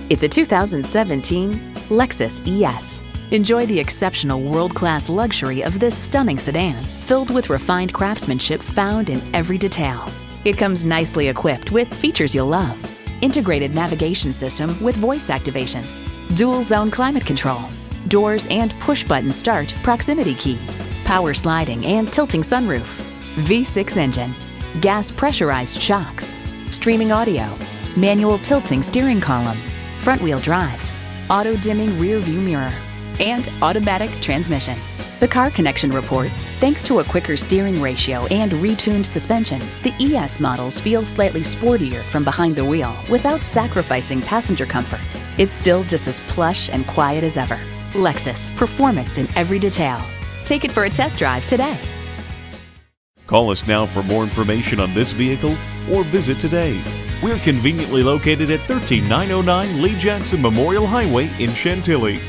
It's a 2017 Lexus ES. Enjoy the exceptional world-class luxury of this stunning sedan, filled with refined craftsmanship found in every detail. It comes nicely equipped with features you'll love. Integrated navigation system with voice activation, dual zone climate control, doors and push-button start proximity key, power sliding and tilting sunroof, V6 engine, gas pressurized shocks, streaming audio, manual tilting steering column, front-wheel drive, auto-dimming rear-view mirror, and automatic transmission. The Car Connection reports, thanks to a quicker steering ratio and retuned suspension, the ES models feel slightly sportier from behind the wheel without sacrificing passenger comfort. It's still just as plush and quiet as ever. Lexus, performance in every detail. Take it for a test drive today. Call us now for more information on this vehicle or visit today. We're conveniently located at 13909 Lee Jackson Memorial Highway in Chantilly.